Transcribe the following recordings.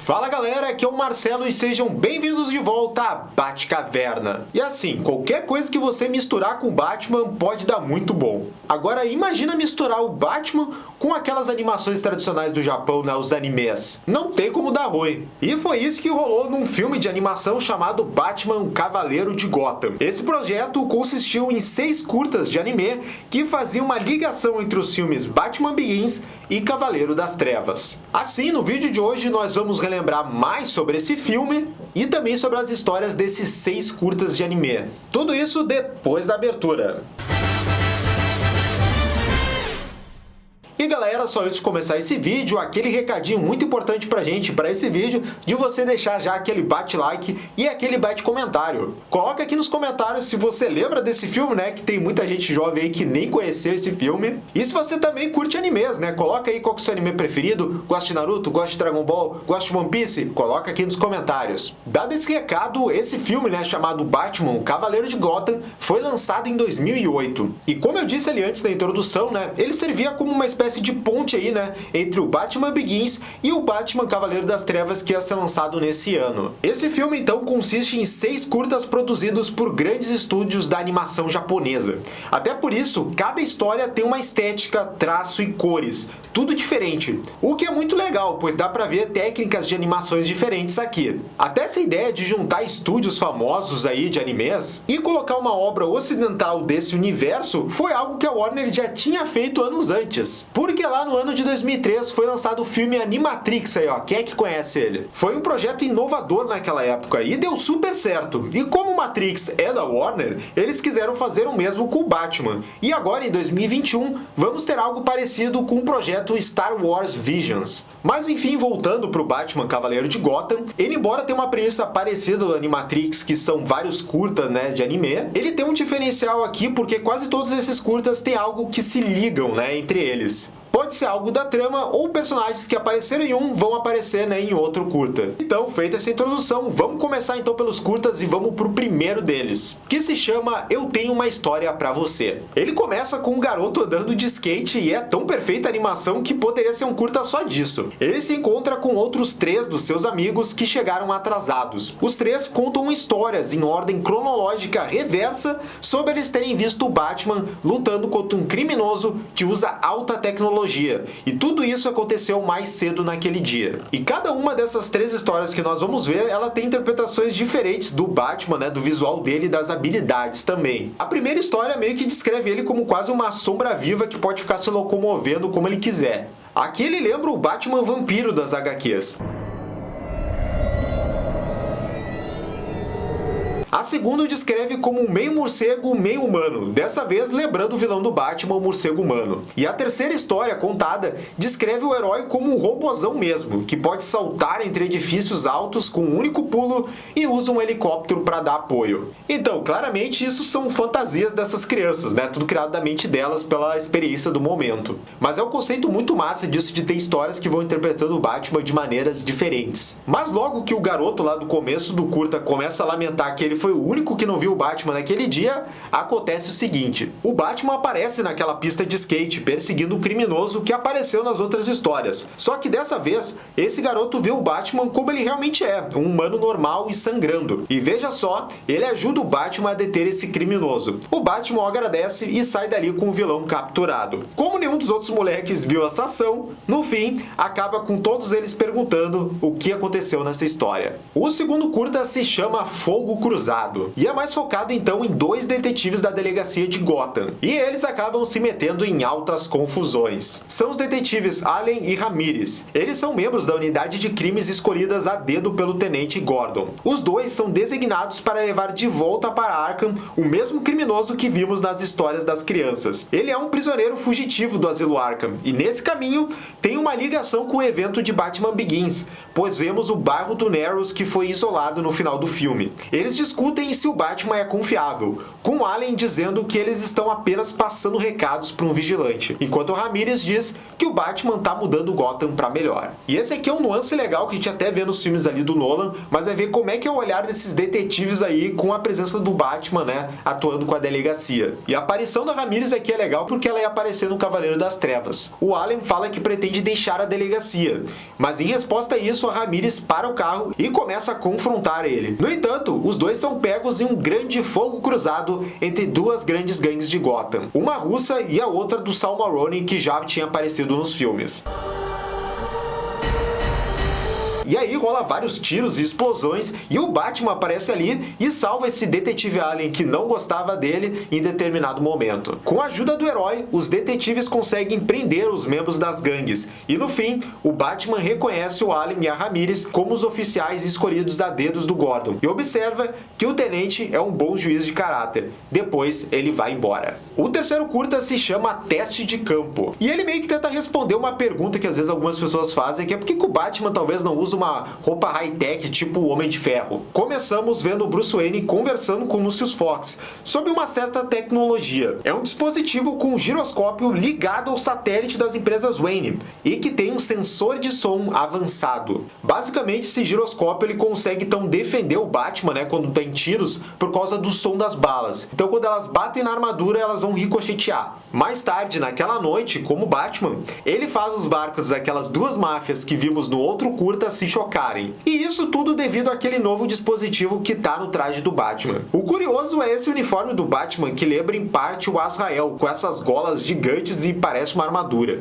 Fala galera, aqui é o Marcelo e sejam bem-vindos de volta à Batcaverna. E assim, qualquer coisa que você misturar com o Batman pode dar muito bom. Agora imagina misturar o Batman com aquelas animações tradicionais do Japão, né, os animes. Não tem como dar ruim. E foi isso que rolou num filme de animação chamado Batman Cavaleiro de Gotham. Esse projeto consistiu em 6 curtas de anime que faziam uma ligação entre os filmes Batman Begins e Cavaleiro das Trevas. Assim, no vídeo de hoje nós vamos relembrar mais sobre esse filme e também sobre as histórias desses 6 curtas de anime. Tudo isso depois da abertura. E galera, só antes de começar esse vídeo, aquele recadinho muito importante pra gente, para esse vídeo, de você deixar já aquele bate-like e aquele bate-comentário. Coloca aqui nos comentários se você lembra desse filme, né, que tem muita gente jovem aí que nem conheceu esse filme. E se você também curte animes, né, coloca aí qual que é o seu anime preferido, gosta de Naruto, gosta de Dragon Ball, gosta de One Piece, coloca aqui nos comentários. Dado esse recado, esse filme, né, chamado Batman, o Cavaleiro de Gotham, foi lançado em 2008. E como eu disse ali antes na introdução, né, ele servia como uma espécie de ponte aí, né, entre o Batman Begins e o Batman Cavaleiro das Trevas que ia ser lançado nesse ano. Esse filme então consiste em 6 curtas produzidos por grandes estúdios da animação japonesa. Até por isso, cada história tem uma estética, traço e cores, tudo diferente. O que é muito legal, pois dá pra ver técnicas de animações diferentes aqui. Até essa ideia de juntar estúdios famosos aí de animes e colocar uma obra ocidental desse universo foi algo que a Warner já tinha feito anos antes. Porque lá no ano de 2003 foi lançado o filme Animatrix aí, ó. Quem é que conhece ele? Foi um projeto inovador naquela época e deu super certo. E como Matrix é da Warner, eles quiseram fazer o mesmo com o Batman. E agora, em 2021, vamos ter algo parecido com o projeto Star Wars Visions. Mas enfim, voltando pro Batman Cavaleiro de Gotham, ele, embora tenha uma premissa parecida do Animatrix, que são vários curtas, né, de anime, ele tem um diferencial aqui porque quase todos esses curtas têm algo que se ligam, né, entre eles. Pode ser algo da trama ou personagens que apareceram em um vão aparecer, né, em outro curta. Então, feita essa introdução, vamos começar então pelos curtas e vamos pro primeiro deles, que se chama Eu Tenho Uma História Pra Você. Ele começa com um garoto andando de skate e é tão perfeita a animação que poderia ser um curta só disso. Ele se encontra com outros 3 dos seus amigos que chegaram atrasados. Os 3 contam histórias em ordem cronológica reversa sobre eles terem visto o Batman lutando contra um criminoso que usa alta tecnologia. E tudo isso aconteceu mais cedo naquele dia. E cada uma dessas 3 histórias que nós vamos ver, ela tem interpretações diferentes do Batman, né, do visual dele e das habilidades também. A primeira história meio que descreve ele como quase uma sombra viva que pode ficar se locomovendo como ele quiser. Aqui ele lembra o Batman vampiro das HQs. A segunda o descreve como um meio morcego, meio humano, dessa vez lembrando o vilão do Batman, o morcego humano. E a terceira história contada descreve o herói como um robozão mesmo, que pode saltar entre edifícios altos com um único pulo e usa um helicóptero para dar apoio. Então, claramente isso são fantasias dessas crianças, né? Tudo criado da mente delas pela experiência do momento. Mas é um conceito muito massa disso de ter histórias que vão interpretando o Batman de maneiras diferentes. Mas logo que o garoto lá do começo do curta começa a lamentar que ele foi o único que não viu o Batman naquele dia, acontece o seguinte: o Batman aparece naquela pista de skate perseguindo o criminoso que apareceu nas outras histórias. Só que dessa vez, esse garoto vê o Batman como ele realmente é, um humano normal e sangrando. E veja só, ele ajuda o Batman a deter esse criminoso. O Batman agradece e sai dali com o vilão capturado. Como nenhum dos outros moleques viu essa ação, no fim, acaba com todos eles perguntando o que aconteceu nessa história. O segundo curta se chama Fogo Cruzado e é mais focado então em 2 detetives da delegacia de Gotham. E eles acabam se metendo em altas confusões. São os detetives Allen e Ramirez. Eles são membros da unidade de crimes escolhidas a dedo pelo Tenente Gordon. Os 2 são designados para levar de volta para Arkham o mesmo criminoso que vimos nas histórias das crianças. Ele é um prisioneiro fugitivo do asilo Arkham e nesse caminho tem uma ligação com o evento de Batman Begins, pois vemos o bairro do Narrows que foi isolado no final do filme. Eles discutem discutem se o Batman é confiável, com o Allen dizendo que eles estão apenas passando recados para um vigilante, enquanto o Ramirez diz que o Batman tá mudando Gotham para melhor. E esse aqui é um nuance legal que a gente até vê nos filmes ali do Nolan, mas é ver como é que é o olhar desses detetives aí com a presença do Batman, né, atuando com a delegacia. E a aparição da Ramirez aqui é legal porque ela ia aparecer no Cavaleiro das Trevas. O Allen fala que pretende deixar a delegacia, mas em resposta a isso, a Ramirez para o carro e começa a confrontar ele. No entanto, os dois são pegos em um grande fogo cruzado entre duas grandes gangues de Gotham, uma russa e a outra do Sal Maroni, que já tinha aparecido nos filmes. E aí rola vários tiros e explosões e o Batman aparece ali e salva esse detetive Allen que não gostava dele em determinado momento. Com a ajuda do herói, os detetives conseguem prender os membros das gangues e no fim, o Batman reconhece o Allen e a Ramirez como os oficiais escolhidos a dedos do Gordon e observa que o tenente é um bom juiz de caráter. Depois ele vai embora. O terceiro curta se chama Teste de Campo e ele meio que tenta responder uma pergunta que às vezes algumas pessoas fazem, que é por que o Batman talvez não usa uma roupa high-tech tipo o Homem de Ferro. Começamos vendo o Bruce Wayne conversando com Lucius Fox sobre uma certa tecnologia. É um dispositivo com um giroscópio ligado ao satélite das empresas Wayne e que tem um sensor de som avançado. Basicamente, esse giroscópio ele consegue então defender o Batman, né, quando tem tiros, por causa do som das balas. Então quando elas batem na armadura, elas vão ricochetear. Mais tarde, naquela noite, como Batman, ele faz os barcos daquelas duas máfias que vimos no outro curta se chocarem. E isso tudo devido àquele novo dispositivo que tá no traje do Batman. O curioso é esse uniforme do Batman que lembra em parte o Azrael, com essas golas gigantes e parece uma armadura.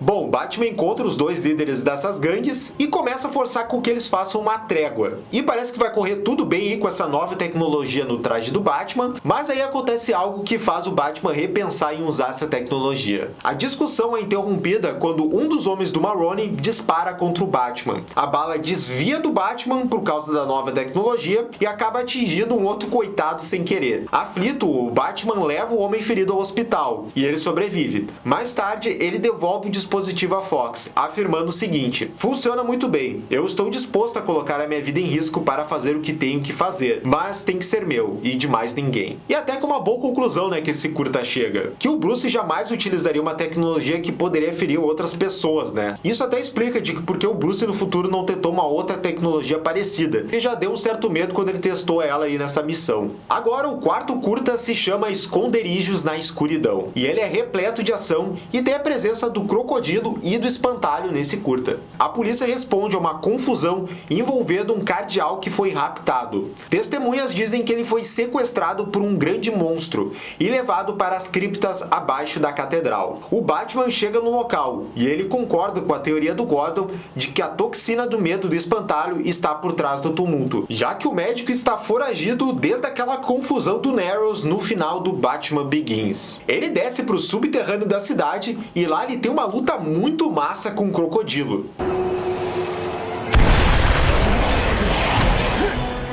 Bom, Batman encontra os dois líderes dessas gangues e começa a forçar com que eles façam uma trégua. E parece que vai correr tudo bem aí com essa nova tecnologia no traje do Batman, mas aí acontece algo que faz o Batman repensar em usar essa tecnologia. A discussão é interrompida quando um dos homens do Maroni dispara contra o Batman. A bala desvia do Batman por causa da nova tecnologia e acaba atingindo um outro coitado sem querer. Aflito, o Batman leva o homem ferido ao hospital e ele sobrevive. Mais tarde, ele devolve o dispositivo a Fox, afirmando o seguinte: funciona muito bem, eu estou disposto a colocar a minha vida em risco para fazer o que tenho que fazer, mas tem que ser meu e de mais ninguém. E até com uma boa conclusão, né, que esse curta chega, que o Bruce jamais utilizaria uma tecnologia que poderia ferir outras pessoas, né? Isso até explica de porque o Bruce no futuro não tentou uma outra tecnologia parecida, e já deu um certo medo quando ele testou ela aí nessa missão. Agora o quarto curta se chama Esconderijos na Escuridão, e ele é repleto de ação e tem a presença do Crocodilo e do Espantalho nesse curta. A polícia responde a uma confusão envolvendo um cardeal que foi raptado. Testemunhas dizem que ele foi sequestrado por um grande monstro e levado para as criptas abaixo da catedral. O Batman chega no local e ele concorda com a teoria do Gordon de que a toxina do medo do Espantalho está por trás do tumulto, já que o médico está foragido desde aquela confusão do Narrows no final do Batman Begins. Ele desce para o subterrâneo da cidade e lá ele tem uma luta muito massa com o Crocodilo.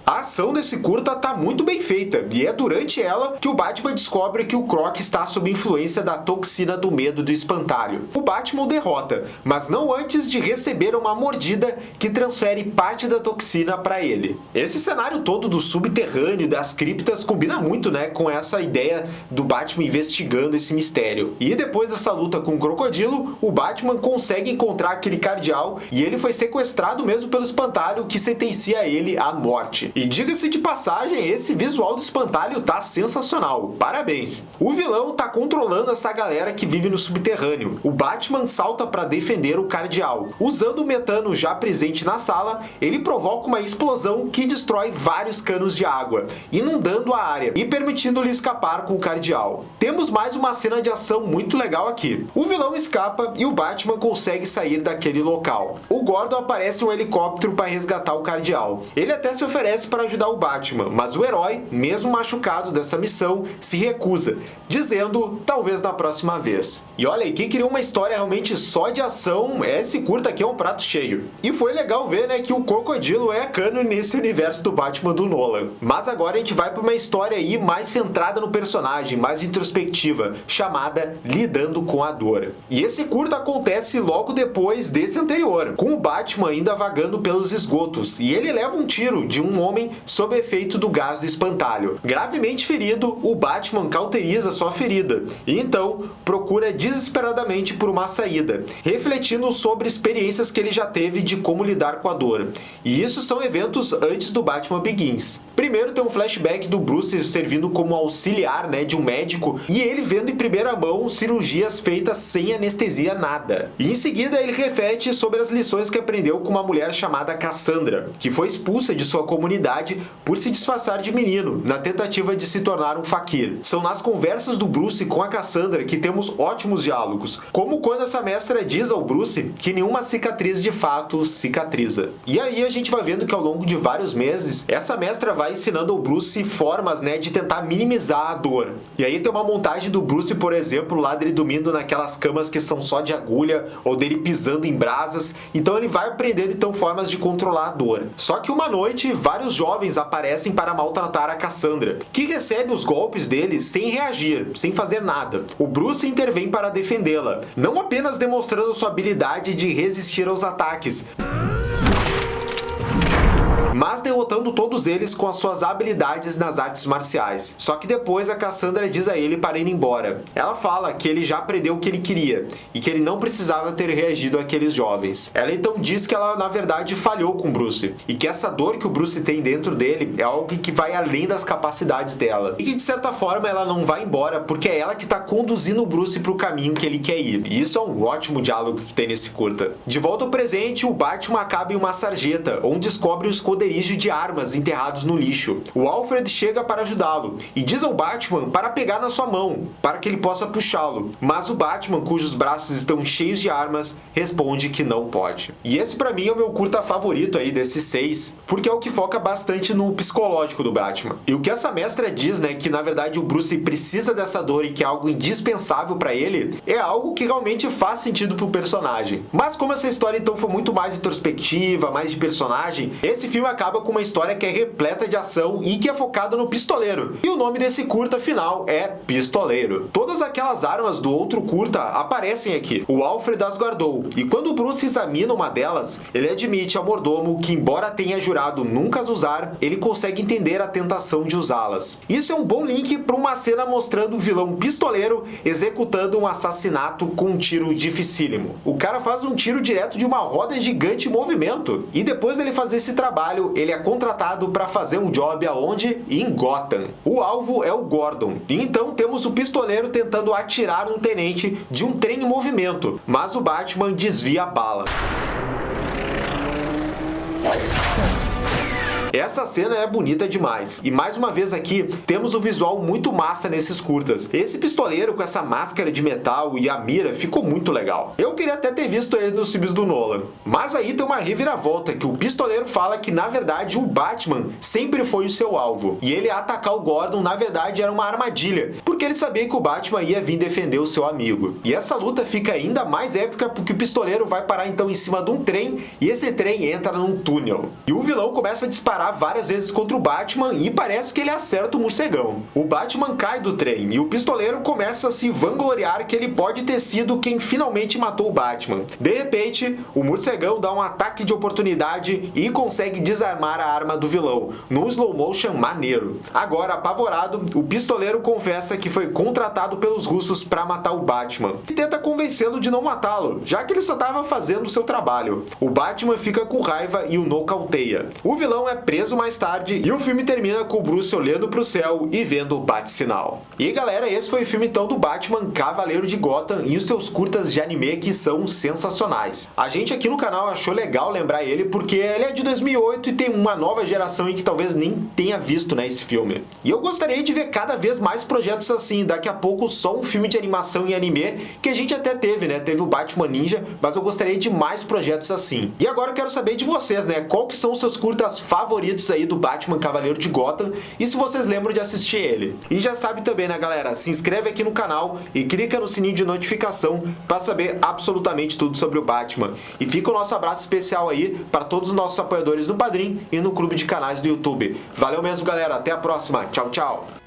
A ação desse curta tá muito bem feita, e é durante ela que o Batman descobre que o Croc está sob influência da toxina do medo do Espantalho. O Batman o derrota, mas não antes de receber uma mordida que transfere parte da toxina para ele. Esse cenário todo do subterrâneo e das criptas combina muito, né, com essa ideia do Batman investigando esse mistério. E depois dessa luta com o Crocodilo, o Batman consegue encontrar aquele cardeal e ele foi sequestrado mesmo pelo Espantalho, que sentencia ele à morte. E diga-se de passagem, esse visual do Espantalho tá sensacional, parabéns. O vilão tá controlando essa galera que vive no subterrâneo. O Batman salta para defender o cardeal. Usando o metano já presente na sala, ele provoca uma explosão que destrói vários canos de água, inundando a área e permitindo-lhe escapar com o cardeal. Temos mais uma cena de ação muito legal aqui. O vilão escapa e o Batman consegue sair daquele local. O Gordon aparece em um helicóptero para resgatar o cardeal. Ele até se oferece para ajudar o Batman, mas o herói, mesmo machucado dessa missão, se recusa, dizendo talvez na próxima vez. E olha aí, quem criou uma história realmente só de ação, esse curta aqui é um prato cheio. E foi legal ver, né, que o Crocodilo é cano nesse universo do Batman do Nolan. Mas agora a gente vai para uma história aí mais centrada no personagem, mais introspectiva, chamada Lidando com a Dor. E esse curta acontece logo depois desse anterior, com o Batman ainda vagando pelos esgotos, e ele leva um tiro de um homem morrem sob efeito do gás do espantalho. Gravemente ferido, o Batman cauteriza sua ferida e então procura desesperadamente por uma saída, refletindo sobre experiências que ele já teve de como lidar com a dor. E isso são eventos antes do Batman Begins. Primeiro tem um flashback do Bruce servindo como auxiliar, de um médico, e ele vendo em primeira mão cirurgias feitas sem anestesia nada. E em seguida ele reflete sobre as lições que aprendeu com uma mulher chamada Cassandra, que foi expulsa de sua comunidade por se disfarçar de menino, na tentativa de se tornar um faquir. São nas conversas do Bruce com a Cassandra que temos ótimos diálogos, como quando essa mestra diz ao Bruce que nenhuma cicatriz de fato cicatriza. E aí a gente vai vendo que ao longo de vários meses, essa mestra vai ensinando ao Bruce formas, de tentar minimizar a dor. E aí tem uma montagem do Bruce, por exemplo, lá dele dormindo naquelas camas que são só de agulha, ou dele pisando em brasas. Então ele vai aprendendo então formas de controlar a dor. Só que uma noite, vários jovens aparecem para maltratar a Cassandra, que recebe os golpes dele sem reagir, sem fazer nada. O Bruce intervém para defendê-la, não apenas demonstrando sua habilidade de resistir aos ataques, mas derrotando todos eles com as suas habilidades nas artes marciais. Só que depois a Cassandra diz a ele para ir embora. Ela fala que ele já aprendeu o que ele queria e que ele não precisava ter reagido àqueles jovens. Ela então diz que ela na verdade falhou com Bruce e que essa dor que o Bruce tem dentro dele é algo que vai além das capacidades dela e que de certa forma ela não vai embora porque é ela que está conduzindo o Bruce para o caminho que ele quer ir. E isso é um ótimo diálogo que tem nesse curta. De volta ao presente, o Batman acaba em uma sarjeta onde descobre um esconderijo de armas enterrados no lixo. O Alfred chega para ajudá-lo e diz ao Batman para pegar na sua mão, para que ele possa puxá-lo. Mas o Batman, cujos braços estão cheios de armas, responde que não pode. E esse pra mim é o meu curta favorito aí desses 6, porque é o que foca bastante no psicológico do Batman. E o que essa mestra diz, que na verdade o Bruce precisa dessa dor e que é algo indispensável pra ele, é algo que realmente faz sentido pro personagem. Mas como essa história então foi muito mais introspectiva, mais de personagem, esse filme acaba com uma história que é repleta de ação e que é focada no pistoleiro. E o nome desse curta final é Pistoleiro. Todas aquelas armas do outro curta aparecem aqui. O Alfred as guardou, e quando o Bruce examina uma delas, ele admite ao mordomo que, embora tenha jurado nunca as usar, ele consegue entender a tentação de usá-las. Isso é um bom link para uma cena mostrando o vilão pistoleiro executando um assassinato com um tiro dificílimo. O cara faz um tiro direto de uma roda gigante em movimento, e depois dele fazer esse trabalho, ele é contratado para fazer um job aonde? Em Gotham. O alvo é o Gordon. E então temos o pistoleiro tentando atirar um tenente de um trem em movimento, mas o Batman desvia a bala. Essa cena é bonita demais. E mais uma vez aqui, temos um visual muito massa nesses curtas. Esse pistoleiro com essa máscara de metal e a mira ficou muito legal. Eu queria até ter visto ele nos filmes do Nolan. Mas aí tem uma reviravolta, que o pistoleiro fala que na verdade o Batman sempre foi o seu alvo. E ele atacar o Gordon na verdade era uma armadilha, porque ele sabia que o Batman ia vir defender o seu amigo. E essa luta fica ainda mais épica porque o pistoleiro vai parar então em cima de um trem e esse trem entra num túnel. E o vilão começa a disparar várias vezes contra o Batman e parece que ele acerta o morcegão. O Batman cai do trem e o pistoleiro começa a se vangloriar que ele pode ter sido quem finalmente matou o Batman. De repente, o morcegão dá um ataque de oportunidade e consegue desarmar a arma do vilão, num slow motion maneiro. Agora, apavorado, o pistoleiro confessa que foi contratado pelos russos para matar o Batman e tenta convencê-lo de não matá-lo, já que ele só estava fazendo o seu trabalho. O Batman fica com raiva e o nocauteia. O vilão é preso mais tarde e o filme termina com o Bruce olhando pro céu e vendo o bate-sinal. E galera, esse foi o filme então do Batman Cavaleiro de Gotham e os seus curtas de anime que são sensacionais. A gente aqui no canal achou legal lembrar ele porque ele é de 2008 e tem uma nova geração aí que talvez nem tenha visto esse filme. E eu gostaria de ver cada vez mais projetos assim, daqui a pouco só um filme de animação em anime, que a gente até teve, teve o Batman Ninja, mas eu gostaria de mais projetos assim. E agora eu quero saber de vocês, qual que são os seus curtas favoritos aí do Batman Cavaleiro de Gotham e se vocês lembram de assistir ele. E já sabe também, galera, se inscreve aqui no canal e clica no sininho de notificação para saber absolutamente tudo sobre o Batman. E fica o nosso abraço especial aí para todos os nossos apoiadores no Padrim e no clube de canais do YouTube. Valeu mesmo, galera, até a próxima, tchau, tchau!